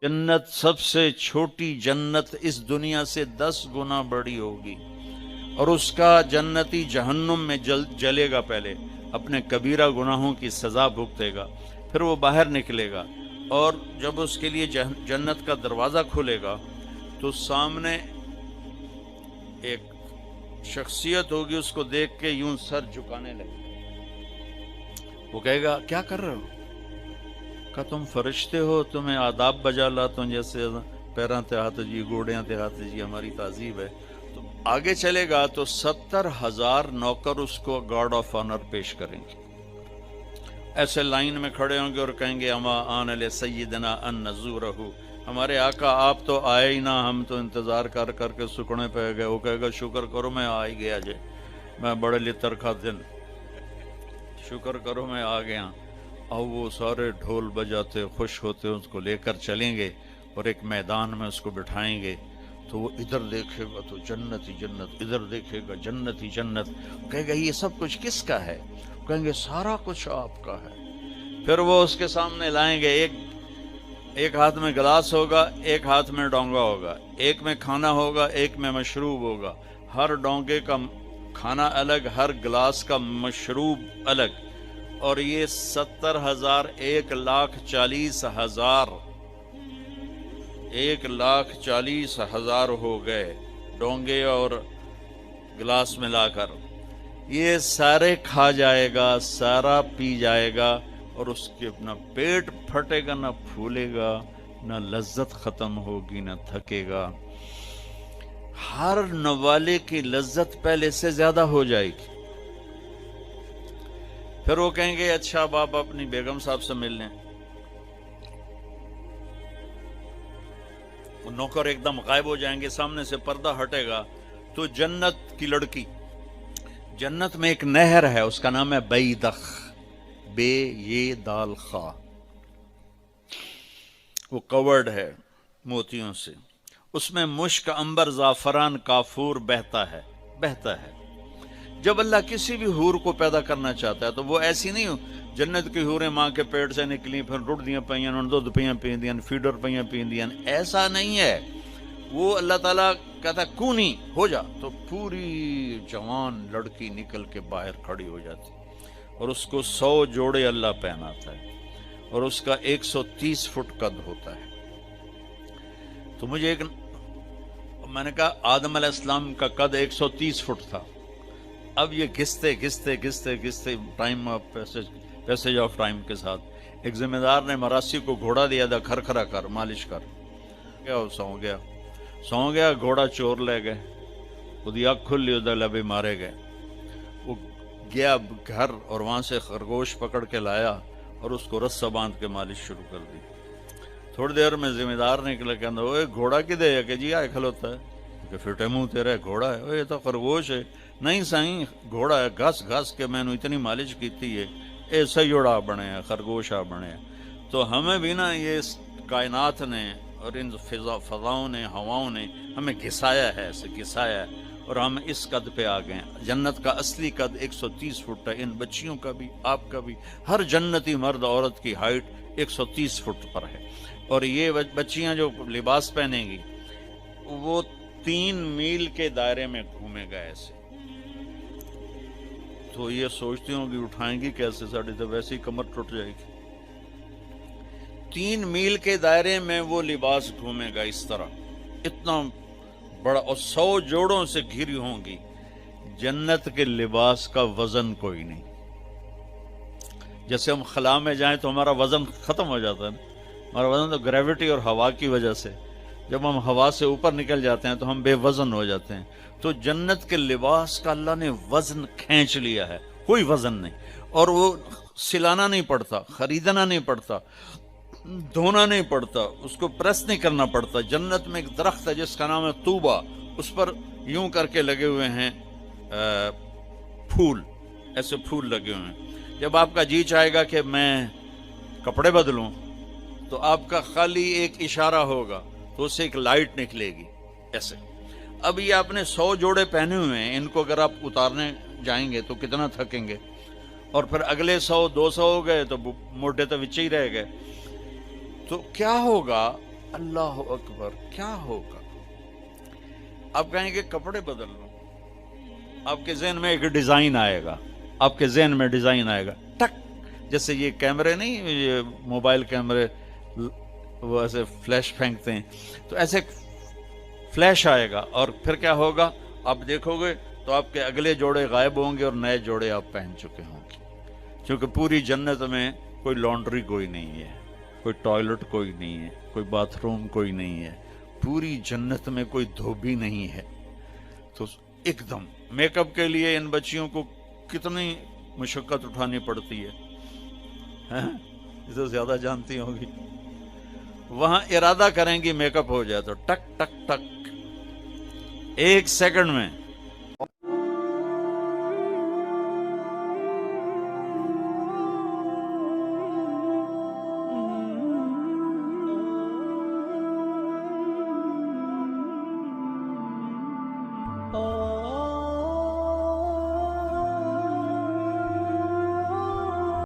जन्नत सबसे छोटी जन्नत इस दुनिया से 10 गुना बड़ी होगी, और उसका जन्नती जहन्नुम में जलेगा, पहले अपने कबीरा गुनाहों की सज़ा भुगतेगा, फिर वो बाहर निकलेगा, और जब उसके लिए जन्नत का दरवाज़ा खुलेगा तो सामने एक शख्सियत होगी, उसको देख के यूं सर झुकाने लगे। वो कहेगा क्या कर रहे हो? कहा तुम फरिश्ते हो, तुम्हें आदाब बजा लाता हूं, जैसे पैरां ते हाथ जी, गोड़ियां ते हाथ जी, हमारी तहजीब है। तो आगे चलेगा तो 70,000 नौकर उसको गार्ड ऑफ ऑनर पेश करेंगे, ऐसे लाइन में खड़े होंगे और कहेंगे अमा आन ले सय्यदना अन नज़ूरहु, हमारे आका आप तो आए ही ना, हम तो इंतज़ार कर करके सुकने पे गए। वो कहेगा शुक्र करो मैं आ ही गया जे, मैं बड़े लितर खा दिन, शुक्र करो मैं आ गया। और वो सारे ढोल बजाते खुश होते उसको लेकर चलेंगे और एक मैदान में उसको बिठाएंगे। तो वो इधर देखेगा तो जन्नत ही जन्नत, इधर देखेगा जन्नत ही जन्नत। कहेगा ये सब कुछ किसका है? कहेंगे सारा कुछ आपका है। फिर वो उसके सामने लाएंगे, एक हाथ में गिलास होगा, एक हाथ में डोंगा होगा, एक में खाना होगा, एक में मशरूब होगा। हर डोंगे का खाना अलग, हर गिलास का मशरूब अलग। और ये 70,000 1,40,000 1,40,000 हो गए डोंगे और गिलास मिलाकर। ये सारे खा जाएगा, सारा पी जाएगा, और उसके ना पेट फटेगा, ना फूलेगा, ना लज्जत खत्म होगी, ना थकेगा। हर नवाले की लज्जत पहले से ज्यादा हो जाएगी। फिर वो कहेंगे अच्छा अब आप अपनी बेगम साहब से मिल लें। वो नौकर एकदम गायब हो जाएंगे, सामने से पर्दा हटेगा तो जन्नत की लड़की, जन्नत में एक नहर है, उसका नाम है बैदख, बे ये दाल खा, वो कवर्ड है मोतियों से, उसमें मुश्क, अंबर, जाफरान, काफूर बहता है। जब अल्लाह किसी भी हूर को पैदा करना चाहता है तो वो ऐसी नहीं हो, जन्नत की हूरें माँ के पेट से निकली, फिर रुड़ दियाँ पैयां, दुध पियां पींदियां, फीडर पैयां पींदियां, ऐसा नहीं है। वो अल्लाह ताला कहता कूनी हो जा, तो पूरी जवान लड़की निकल के बाहर खड़ी हो जाती, और उसको 100 जोड़े अल्लाह पहनाता है, और उसका 130 फुट कद होता है। तो मुझे मैंने कहा आदम अलैहिस्सलाम का कद 130 फुट था। अब ये घिसते time of passage of time के साथ एक जिम्मेदार ने मरासी को घोड़ा दिया था, खरखरा कर, मालिश कर, क्या वो सौ गया, घोड़ा चोर ले गए, उसकी अख खुली, उधर लबे मारे गए। वो गया घर और वहां से खरगोश पकड़ के लाया और उसको रस्सा बांध के मालिश शुरू कर दी। थोड़ी देर में जिम्मेदार निकले, कहना वो घोड़ा किधे है? कि जी आए खलोता है। कि फिटे मुंह तेरा घोड़ा है? ये तो खरगोश है। नहीं साईं घोड़ा है, घस के मैंने इतनी मालिश की थी, ये सयोड़ा बने हैं, खरगोशा बने हैं। तो हमें भी ना ये कायनात ने और इन फजाओं ने, हवाओं ने हमें घिसाया है, ऐसे घिसाया है, और हम इस कद पे आ गए। जन्नत का असली कद 130 फुट है। इन बच्चियों का भी, आपका भी, हर जन्नती मर्द औरत की हाइट 130 फुट पर है। और ये बच्चियां जो लिबास पहनेंगी वो 3 मील के दायरे में घूमेगा ऐसे। तो ये सोचती होंगी उठाएंगी कैसे, साड़ी तो वैसे ही कमर टूट जाएगी। 3 मील के दायरे में वो लिबास घूमेगा इस तरह, इतना बड़ा, और 100 जोड़ों से घिरी होंगी। जन्नत के लिबास का वजन कोई नहीं। जैसे हम खला में जाएं तो हमारा वजन खत्म हो जाता है, हमारा वजन तो ग्रेविटी और हवा की वजह से, जब हम हवा से ऊपर निकल जाते हैं तो हम बेवजन हो जाते हैं। तो जन्नत के लिबास का अल्लाह ने वजन खींच लिया है, कोई वजन नहीं। और वो सिलाना नहीं पड़ता, खरीदना नहीं पड़ता, धोना नहीं पड़ता, उसको प्रेस नहीं करना पड़ता। जन्नत में एक दरख्त है जिसका नाम है तूबा, उस पर यूं करके लगे हुए हैं फूल, ऐसे फूल लगे हुए हैं। जब आपका जी चाहेगा कि मैं कपड़े बदलूं तो आपका खाली एक इशारा होगा तो उससे एक लाइट निकलेगी ऐसे। अब ये आपने 100 जोड़े पहने हुए हैं, इनको अगर आप उतारने जाएंगे तो कितना थकेंगे, और फिर अगले 100 200 हो गए तो मोटे तो विच ही रह गए। तो क्या होगा اللہ اکبر، کیا ہوگا؟ آپ کہیں گے کپڑے بدل لوں، آپ کے ذہن میں ایک ڈیزائن آئے گا، آپ کے ذہن میں ڈیزائن آئے گا، ٹک، جیسے یہ کیمرے نہیں، یہ موبائل کیمرے وہ ایسے فلیش پھینکتے ہیں، تو ایسے فلیش آئے گا، اور پھر کیا ہوگا؟ آپ دیکھو گے تو آپ کے اگلے جوڑے غائب ہوں گے اور نئے جوڑے آپ پہن چکے ہوں گے، کیونکہ پوری جنت میں کوئی لانڈری کوئی نہیں ہے، کوئی ٹوائلٹ کوئی نہیں ہے، کوئی باتھ روم کوئی نہیں ہے، پوری جنت میں کوئی دھوبی نہیں ہے۔ تو ایک دم میک اپ کے لیے ان بچیوں کو کتنی مشقت اٹھانی پڑتی ہے، یہ تو زیادہ جانتی ہوگی۔ وہاں ارادہ کریں گی میک اپ ہو جائے تو ٹک ٹک ٹک، 1 سیکنڈ میں